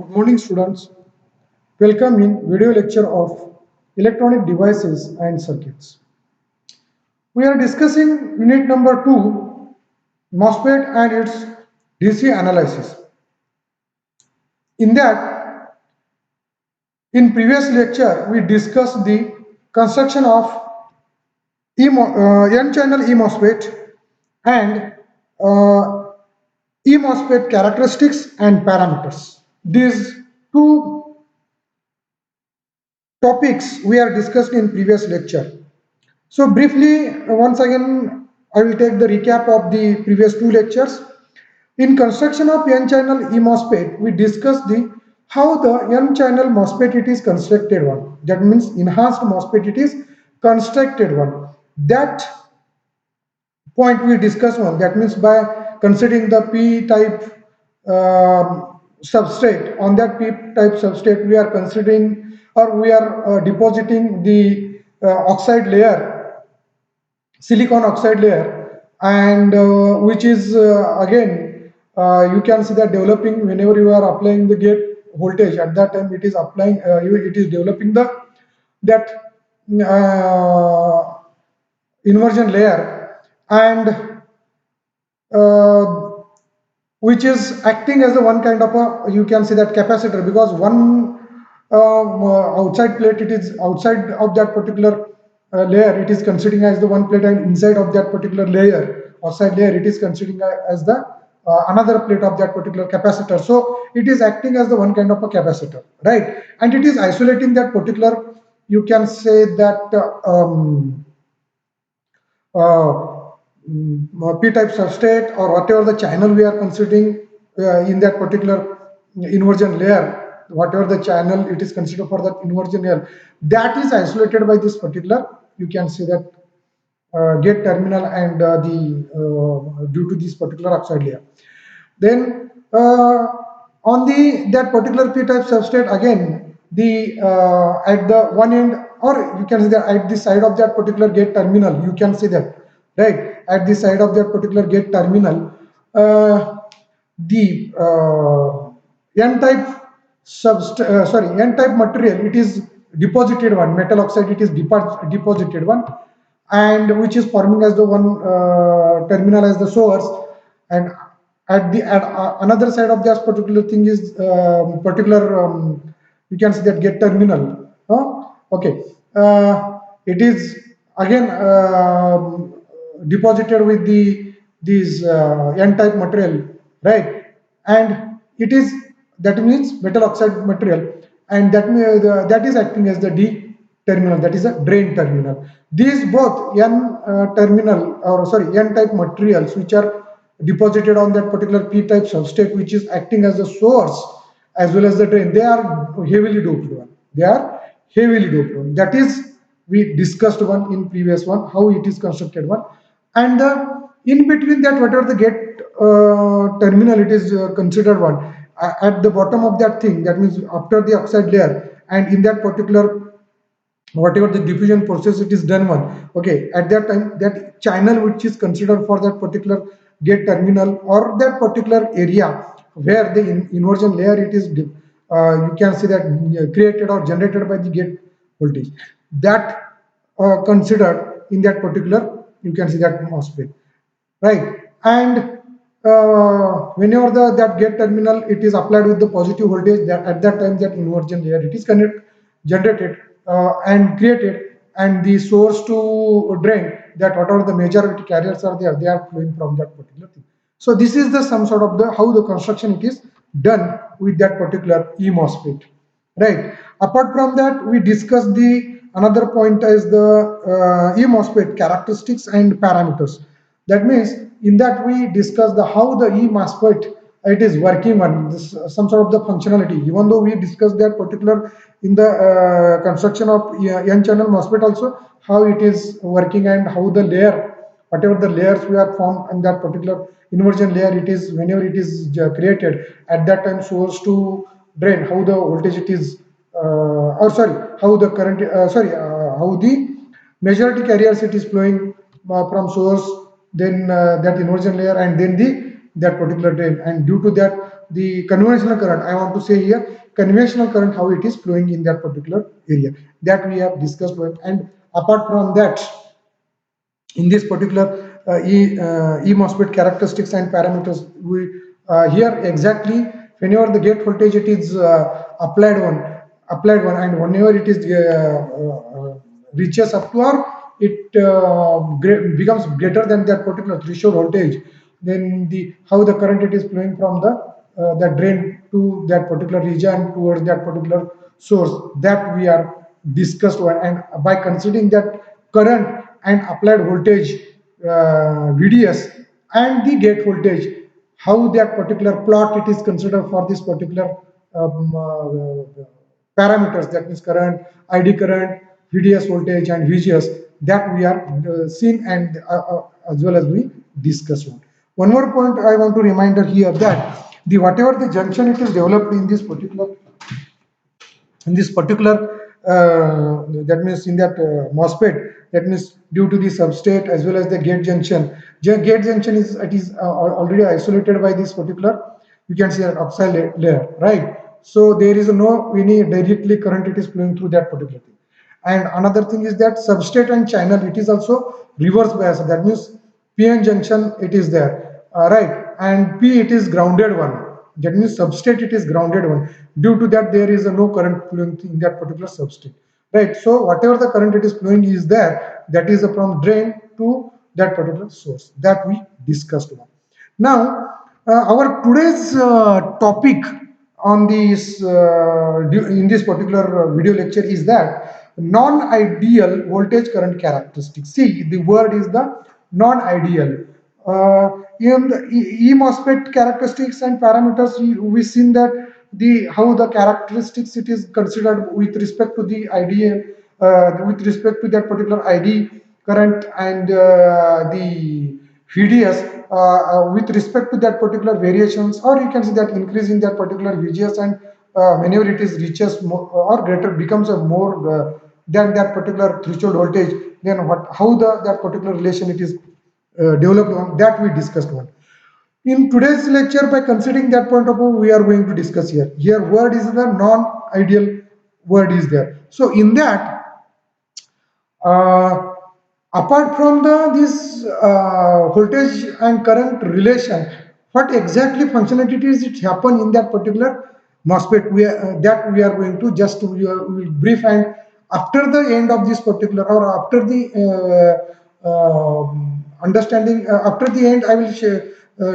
Good morning, students. Welcome in video lecture of electronic devices and circuits. We are discussing unit number 2, MOSFET and its DC analysis. In that, in previous lecture, we discussed the construction of N-channel E-MOSFET and E-MOSFET characteristics and parameters. These two topics we are discussed in previous lecture. So briefly, once again, I will take the recap of the previous two lectures. In construction of N-channel E-MOSFET, we discussed the how the N-channel MOSFET it is constructed one. That means enhanced MOSFET it is constructed one. That point we discussed one. That means by considering the P-type substrate, on that P-type substrate we are considering or we are depositing the oxide layer, silicon oxide layer, and which is again you can see that developing whenever you are applying the gate voltage. At that time it is applying it is developing the that inversion layer, and uh, which is acting as the one kind of a, you can see that capacitor, because one outside plate, it is outside of that particular layer, it is considering as the one plate, and inside of that particular layer, outside layer, it is considering as the another plate of that particular capacitor. So it is acting as the one kind of a capacitor, right? And it is isolating that particular, you can say that p-type substrate or whatever the channel we are considering in that particular inversion layer, whatever the channel it is considered for that inversion layer, that is isolated by this particular, you can see that gate terminal and due to this particular oxide layer. Then on the that particular p-type substrate, again the at the one end, or you can see that at the side of that particular gate terminal, you can see that, right, at the side of that particular gate terminal, the n-type n-type material, it is deposited one, metal oxide it is deposited one, and which is forming as the one terminal as the source, and at the another side of this particular thing is particular you can see that gate terminal. Okay, it is again deposited with the these n-type material, right, and it is, that means metal oxide material, and that is acting as the D terminal, that is a drain terminal. These both n-type materials which are deposited on that particular p-type substrate, which is acting as the source as well as the drain, they are heavily doped one. They are heavily doped one. That is, we discussed one in previous one, how it is constructed one. And in between that, whatever the gate terminal, it is considered one. At the bottom of that thing, that means after the oxide layer, and in that particular, whatever the diffusion process it is done one, okay, at that time that channel which is considered for that particular gate terminal or that particular area where the inversion layer it is you can see that created or generated by the gate voltage, that considered in that particular, you can see that MOSFET, right? And whenever that gate terminal it is applied with the positive voltage, that at that time that inversion layer it is generated and created, and the source to drain, that whatever the majority carriers are there, they are flowing from that particular thing. So this is the some sort of the how the construction it is done with that particular E-MOSFET, right? Apart from that, we discussed the another point is the E-MOSFET characteristics and parameters. That means in that we discuss the how the E-MOSFET it is working on this, some sort of the functionality. Even though we discussed that particular in the construction of N-channel MOSFET also, how it is working and how the layer, whatever the layers we are formed in that particular inversion layer, it is whenever it is created, at that time source to drain, how the voltage it is or sorry, how the current how the majority carriers it is flowing from source, then that inversion layer, and then the that particular drain, and due to that the conventional current, I want to say here conventional current, how it is flowing in that particular area, that we have discussed. And apart from that, in this particular E MOSFET characteristics and parameters, we here exactly whenever the gate voltage it is applied one, and whenever it is reaches up to, or it becomes greater than that particular threshold voltage, then the how the current it is flowing from the drain to that particular region towards that particular source, that we are discussed. And by considering that current and applied voltage VDS and the gate voltage, how that particular plot it is considered for this particular parameters, that means current, ID current, VDS voltage and VGS, that we are seen, and as well as we discussed. One more point I want to reminder here, that the whatever the junction it is developed in this particular that means in that MOSFET, that means due to the substrate as well as the gate junction. Gate junction is already isolated by this particular, you can see that oxide layer, right? So there is no any directly current it is flowing through that particular thing. And another thing is that substrate and channel it is also reverse bias. That means PN junction it is there, right? And P it is grounded one. That means substrate it is grounded one. Due to that, there is no current flowing in that particular substrate, right? So whatever the current it is flowing is there, that is from drain to that particular source, that we discussed one. Now our today's topic on this in this particular video lecture is that non-ideal voltage current characteristics. See, the word is the non-ideal. In the E-MOSFET characteristics and parameters, we seen that the how the characteristics it is considered with respect to the ideal, with respect to that particular ID current and the VDS with respect to that particular variations, or you can see that increase in that particular VGS, and whenever it is reaches more or greater becomes a more than that particular threshold voltage, then what how the that particular relation it is developed on, that we discussed one. In today's lecture, by considering that point of view, we are going to discuss here. Here, word is the non-ideal word is there. So in that, apart from this voltage and current relation, what exactly functionalities it happen in that particular MOSFET, that we are going to just will brief, and after the end of this particular, or after the understanding, after the end I will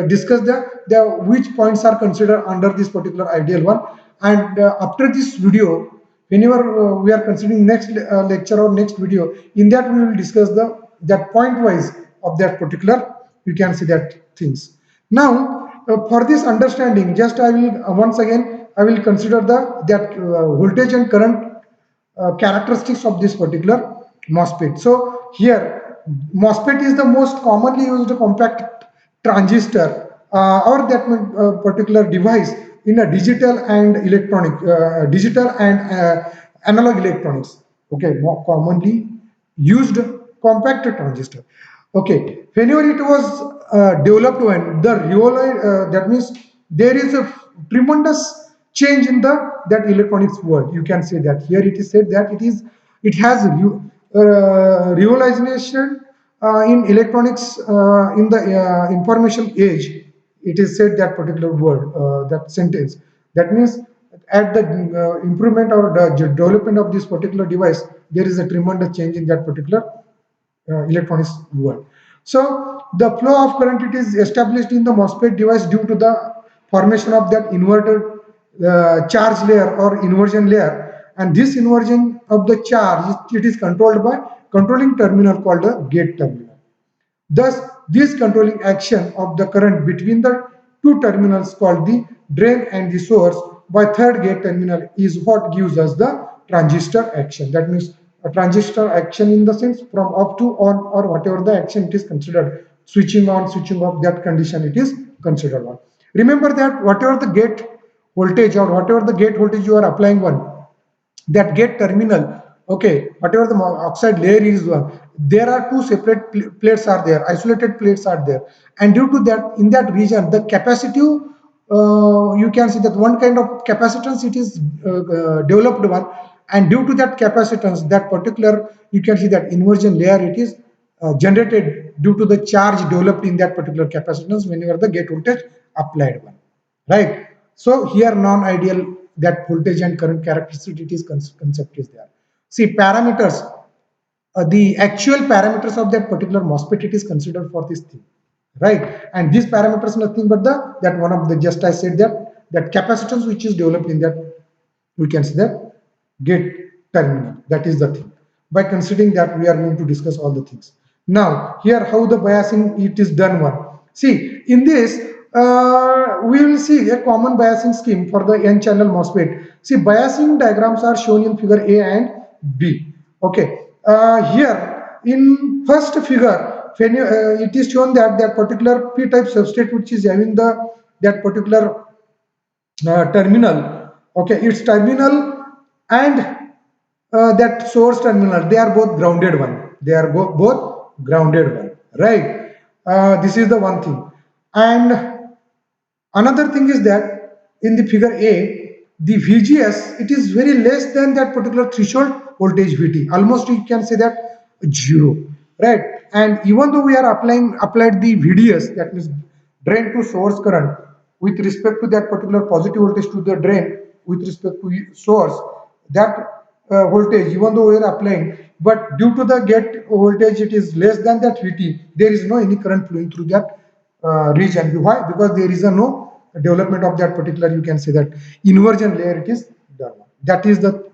discuss the which points are considered under this particular ideal one. And after this video, whenever we are considering next lecture or next video, in that we will discuss the that point wise of that particular, you can see that things. Now for this understanding, just I will once again I will consider that voltage and current characteristics of this particular MOSFET. So here MOSFET is the most commonly used compact transistor or that particular device in a digital and electronic, digital and analog electronics. Okay, more commonly used compact transistor. Okay, whenever it was developed, when the real that means there is a tremendous change in the that electronics world. You can say that here it is said that it has revolutionization in electronics in the information age. It is said that particular word, that sentence. That means at the improvement or the development of this particular device, there is a tremendous change in that particular electronics world. So the flow of current it is established in the MOSFET device due to the formation of that inverted charge layer or inversion layer, and this inversion of the charge it is controlled by controlling terminal called the gate terminal. Thus, this controlling action of the current between the two terminals called the drain and the source by third gate terminal is what gives us the transistor action. That means a transistor action in the sense from up to on, or whatever the action it is considered, switching on, switching off, that condition it is considered on. Remember that whatever the gate voltage or whatever the gate voltage you are applying one, that gate terminal, okay, whatever the oxide layer is one, there are two separate plates are there, isolated plates are there, and due to that in that region the capacitive you can see that one kind of capacitance it is developed one, and due to that capacitance, that particular, you can see that inversion layer it is generated due to the charge developed in that particular capacitance whenever the gate voltage applied one, right? So here non-ideal, that voltage and current characteristic it is concept is there. See parameters, the actual parameters of that particular MOSFET it is considered for this thing, right? And these parameters nothing but the, that one of the, just I said that capacitance which is developed in that, we can see that gate terminal, that is the thing. By considering that, we are going to discuss all the things. Now here how the biasing it is done one. See in this we will see a common biasing scheme for the n channel MOSFET. See biasing diagrams are shown in figure A and B. Okay, here in first figure, when it is shown that that particular p-type substrate which is having the, that particular terminal, okay, its terminal and that source terminal, they are both grounded one, they are both grounded one, right? This is the one thing. And another thing is that in the figure A, the VGS it is very less than that particular threshold voltage VT. Almost you can say that 0, right? And even though we are applied the VDS, that means drain to source current, with respect to that particular positive voltage to the drain with respect to source, that voltage, even though we are applying, but due to the gate voltage it is less than that VT, there is no any current flowing through that region. Why? Because there is a no development of that particular, you can say that inversion layer it is done. That is the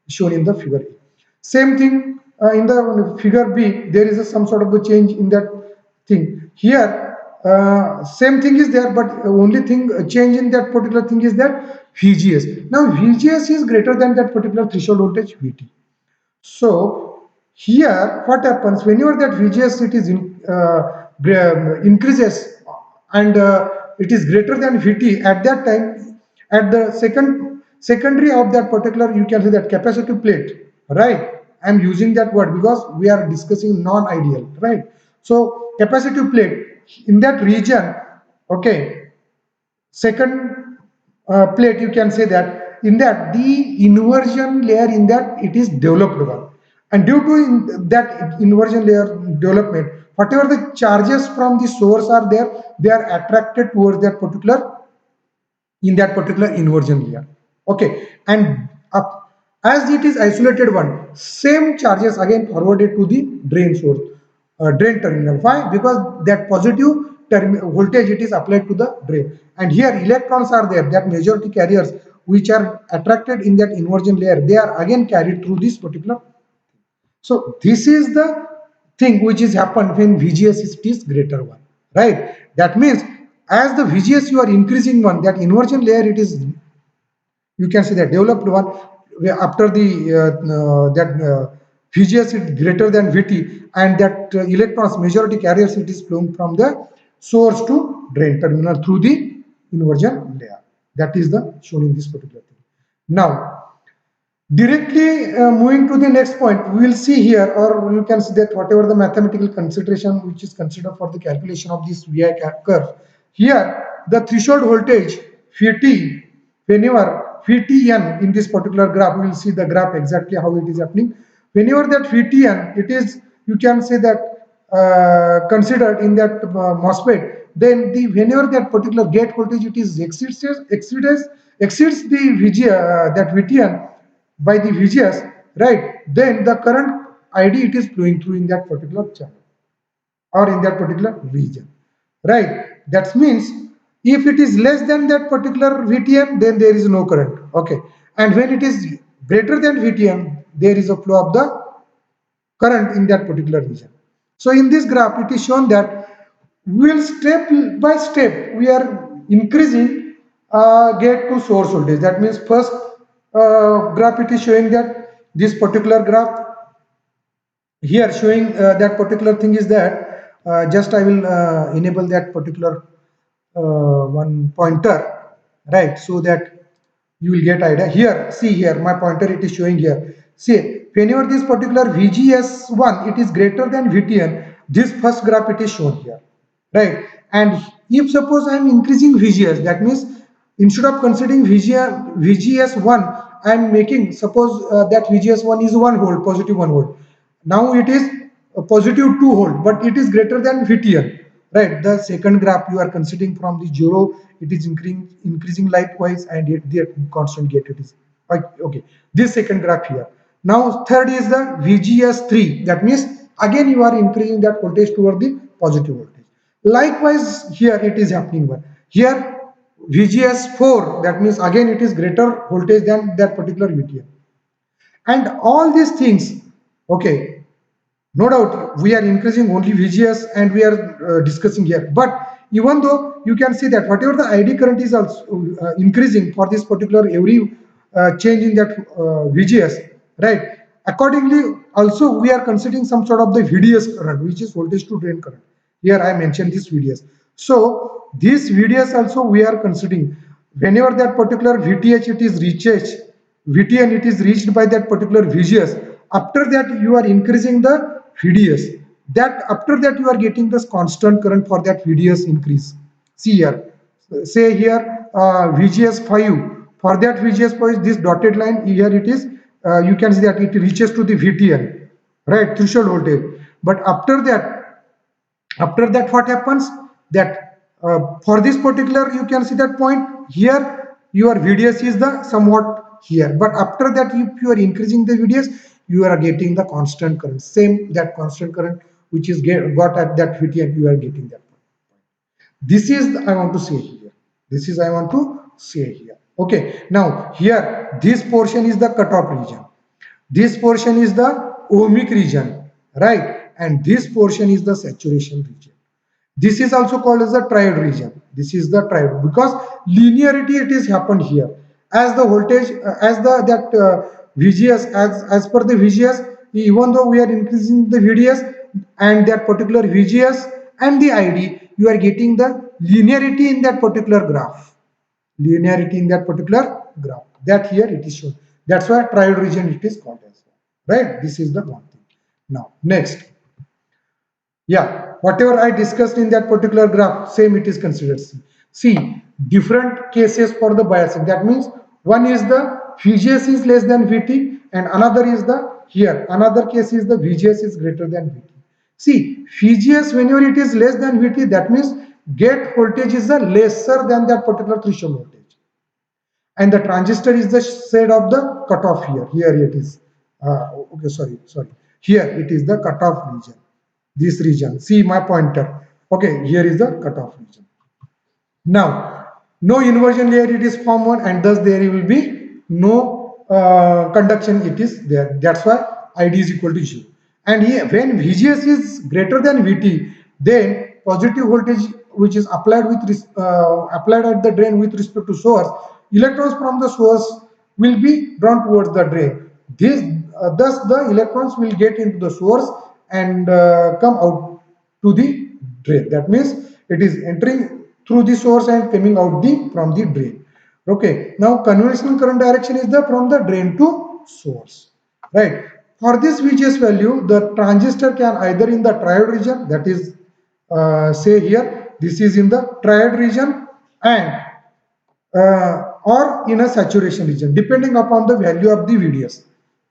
shown in the figure A. Same thing in the figure B, there is some sort of a change in that thing. Here same thing is there, but only thing change in that particular thing is that VGS. Now VGS is greater than that particular threshold voltage VT. So here what happens, whenever that VGS it is increases and it is greater than VT, at that time, at the secondary of that particular, you can say that capacitive plate, right? I'm using that word because we are discussing non-ideal, right? So capacitive plate in that region, okay, second plate, you can say that in that the inversion layer in that it is developed one, and due to that inversion layer development, whatever the charges from the source are there, they are attracted towards that particular, in that particular inversion layer, okay, and as it is isolated one, same charges again forwarded to the drain source, drain terminal. Why? Because that positive voltage it is applied to the drain, and here electrons are there, that majority carriers which are attracted in that inversion layer, they are again carried through this particular. So this is the thing which is happened when VGS is greater one, right? That means as the VGS you are increasing one, that inversion layer it is, you can say that developed one, after the VGS is greater than VT, and that electrons majority carriers it is flowing from the source to drain terminal through the inversion layer. That is the shown in this particular thing. Now directly moving to the next point, we will see here, or you can see that whatever the mathematical consideration which is considered for the calculation of this VI curve. Here the threshold voltage Vt, whenever Vtn in this particular graph, we will see the graph exactly how it is happening. Whenever that Vtn it is, you can say that considered in that MOSFET, then the whenever that particular gate voltage it is exceeds the VG that Vtn by the VGS, right? Then the current ID it is flowing through in that particular channel or in that particular region, right? That means if it is less than that particular VTN, then there is no current, okay? And when it is greater than VTN, there is a flow of the current in that particular region. So in this graph, it is shown that we will step by step, we are increasing gate to source voltage. That means first graph it is showing that this particular graph here showing that particular thing is that just I will enable that particular one pointer, right, so that you will get idea. Here see, here my pointer it is showing here. See, whenever this particular VGS1 it is greater than VTN, this first graph it is shown here, right? And if suppose I am increasing VGS, that means instead of considering VGS1, I am making, suppose that VGS1 is 1 volt, positive 1 volt. Now it is a positive 2 volt, but it is greater than VTN, right? The second graph you are considering from the 0, it is increasing likewise, and yet the constant gate it is like, okay. This second graph here. Now third is the VGS3, that means again you are increasing that voltage toward the positive voltage. Likewise here it is happening one. Here VGS4, that means again it is greater voltage than that particular VTN. And all these things, okay, no doubt we are increasing only VGS and we are discussing here. But even though you can see that whatever the ID current is also increasing for this particular every change in that VGS, right? Accordingly, also we are considering some sort of the VDS current, which is voltage to drain current. Here I mentioned this VDS. So this VDS also we are considering whenever that particular VTH it is reaches, VTN it is reached by that particular VGS. After that you are increasing the VDS. That after that you are getting this constant current for that VDS increase. See here, say here VGS 5. For that VGS 5, this dotted line here it is. You can see that it reaches to the VTN, right? Threshold voltage. But after that what happens, that for this particular you can see that point here your VDS is the somewhat here, but after that if you are increasing the VDS you are getting the constant current, same that constant current which is got at that VTN, you are getting that. This is I want to say here, this is I want to say here. Okay, now here this portion is the cutoff region, this portion is the ohmic region, right? And this portion is the saturation region. This is also called as the triode region. This is the triode because linearity it is happened here. As the voltage, as the that VGS, as per the VGS, even though we are increasing the VDS and that particular VGS and the ID, you are getting the linearity in that particular graph. Linearity in that particular graph. That here it is shown. That's why triode region it is called as well. Right? This is the one thing. Now, next. Yeah, whatever I discussed in that particular graph, same it is considered. See, different cases for the biasing. That means one is the VGS is less than VT and another is the here. Another case is the VGS is greater than VT. See, VGS whenever it is less than VT, that means gate voltage is the lesser than that particular threshold voltage. And the transistor is the shade of the cutoff here. Here it is. Okay, sorry. Here it is the cutoff region. This region, see my pointer. Okay, here is the cutoff region. Now, no inversion layer it is formed on, and thus there will be no conduction it is there. That's why ID is equal to 0. And here, when VGS is greater than VT, then positive voltage which is applied applied at the drain with respect to source, electrons from the source will be drawn towards the drain. Thus the electrons will get into the source and come out to the drain. That means it is entering through the source and coming out from the drain. Okay. Now conventional current direction is from the drain to source. Right. For this VGS value, the transistor can either in the triode region, that is, say here, this is in the triode region, and or in a saturation region, depending upon the value of the VDS.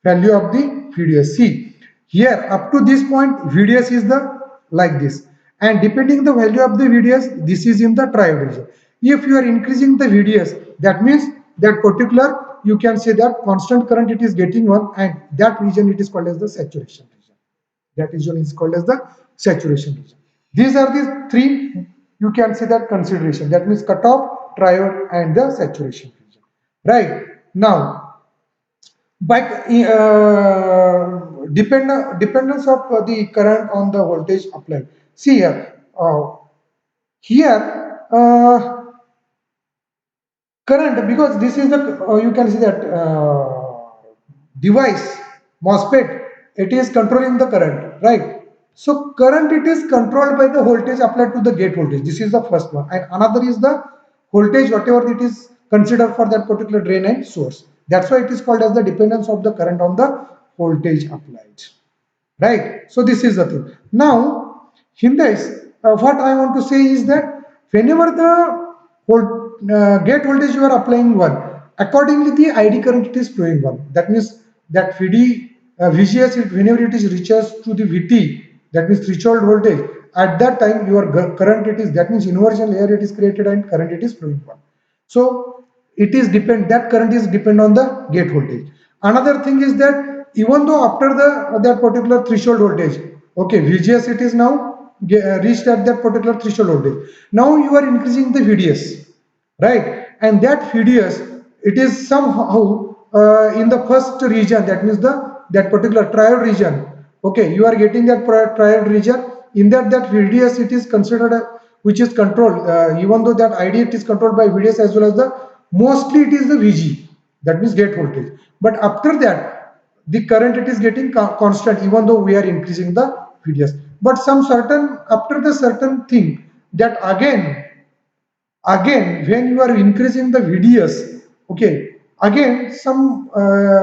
Value of the VDS. See, here up to this point, VDS is the like this, and depending the value of the VDS, this is in the triode region. If you are increasing the VDS, that means that particular you can say that constant current it is getting one, and that region it is called as the saturation region. That region is called as the saturation region. These are the three you can say that consideration. That means cutoff, triode, and the saturation region. Right now, by dependence of the current on the voltage applied. See here, here current, because this is the you can see that device MOSFET, it is controlling the current, right? So current it is controlled by the voltage applied to the gate voltage. This is the first one, and another is the voltage whatever it is considered for that particular drain and source. That's why it is called as the dependence of the current on the voltage applied, right? So this is the thing. Now in this, what I want to say is that whenever the gate voltage you are applying 1. Accordingly, the ID current it is flowing 1. That means that VGS, whenever it is reaches to the VT, that means threshold voltage, at that time your current it is, that means inversion layer it is created and current it is flowing 1. So it is depend, that current is depend on the gate voltage. Another thing is that even though after the that particular threshold voltage, okay, VGS it is now reached at that particular threshold voltage. Now you are increasing the VDS, right? And that VDS it is somehow in the first region, that means that particular triode region. Okay, you are getting that triode region. In that VDS it is considered which is controlled, even though that ID it is controlled by VDS as well as the mostly it is the VG, that means gate voltage. But after that the current it is getting constant even though we are increasing the VDS. But some certain, after the certain thing, that again when you are increasing the VDS, okay, again some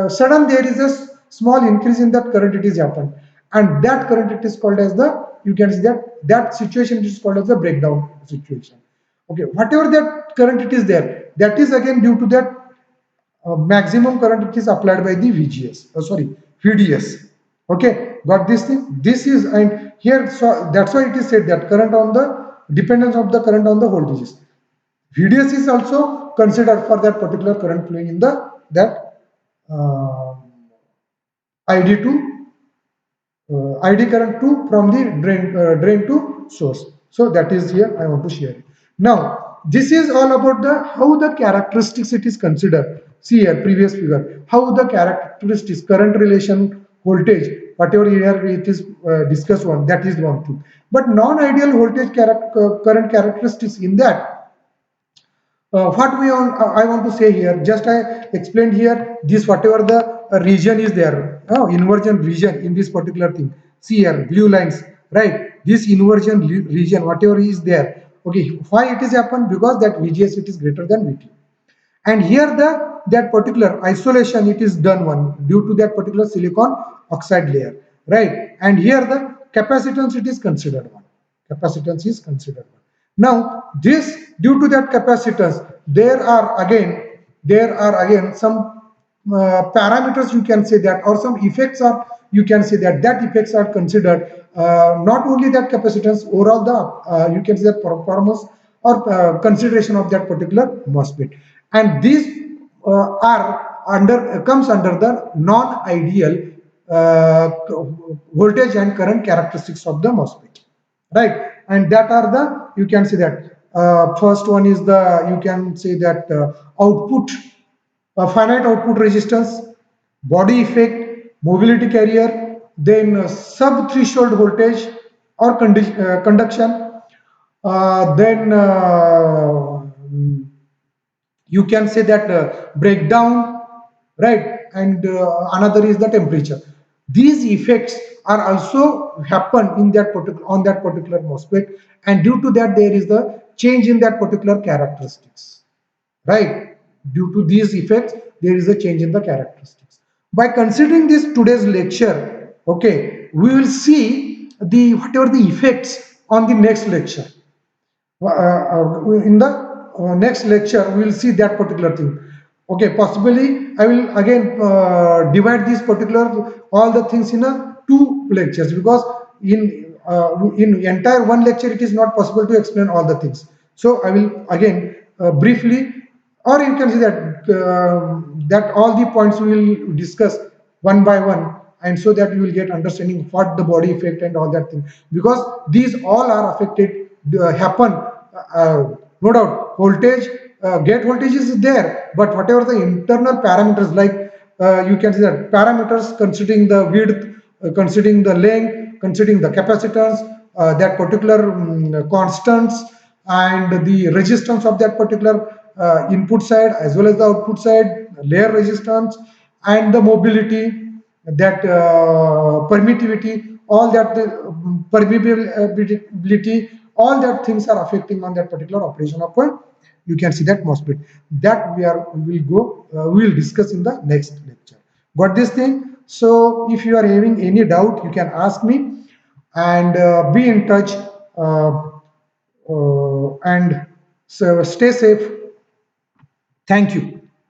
sudden there is a small increase in that current it is happened, and that current it is called as the, you can see that situation is called as the breakdown situation. Okay, whatever that current it is there, that is again due to that maximum current it is applied by the VGS, sorry, VDS. Okay, got this thing? This is, and here, so that's why it is said that current on the dependence of the current on the voltages. VDS is also considered for that particular current flowing in the that ID current to from the drain to source. So that is here I want to share it. Now this is all about the how the characteristics it is considered. See here previous figure, how the characteristics, current relation, voltage, whatever here it is discussed on, that is one thing. But non-ideal voltage current characteristics, in that what we want, I want to say here, just I explained here this whatever the region is there, inversion region in this particular thing. See here blue lines, right? This inversion region whatever is there, okay, why it is happened? Because that VGS it is greater than VT, and here that particular isolation it is done one due to that particular silicon oxide layer, right? And here the capacitance it is considered one. Capacitance is considered one. Now this, due to that capacitance, there are again some parameters, you can say that, or some effects are, you can say that effects are considered, not only that capacitance, overall the you can say that performance or consideration of that particular MOSFET, and these comes under the non-ideal voltage and current characteristics of the MOSFET, right? And that are the, you can see that first one is the, you can say that output, finite output resistance, body effect, mobility carrier, then sub threshold voltage or conduction, then you can say that breakdown, right? And another is the temperature. These effects are also happen in that particular, on that particular MOSFET, and due to that there is the change in that particular characteristics, right? Due to these effects there is a change in the characteristics. By considering this today's lecture, okay, we will see the whatever the effects on the next lecture. In the next lecture we will see that particular thing. Okay, possibly I will again divide this particular all the things in a 2 lectures, because in entire 1 lecture it is not possible to explain all the things. So I will again briefly, or you can see that that all the points we will discuss one by one, and so that you will get understanding what the body effect and all that thing, because these all are affected happen, no doubt voltage, gate voltage is there, but whatever the internal parameters, like you can see that parameters considering the width, considering the length, considering the capacitance, that particular constants, and the resistance of that particular input side as well as the output side, layer resistance, and the mobility, that permittivity, all that permeability, all that things are affecting on that particular operation of a, you can see that MOSFET. That we will discuss in the next lecture. Got this thing? So if you are having any doubt, you can ask me, and be in touch, and so stay safe. Thank you.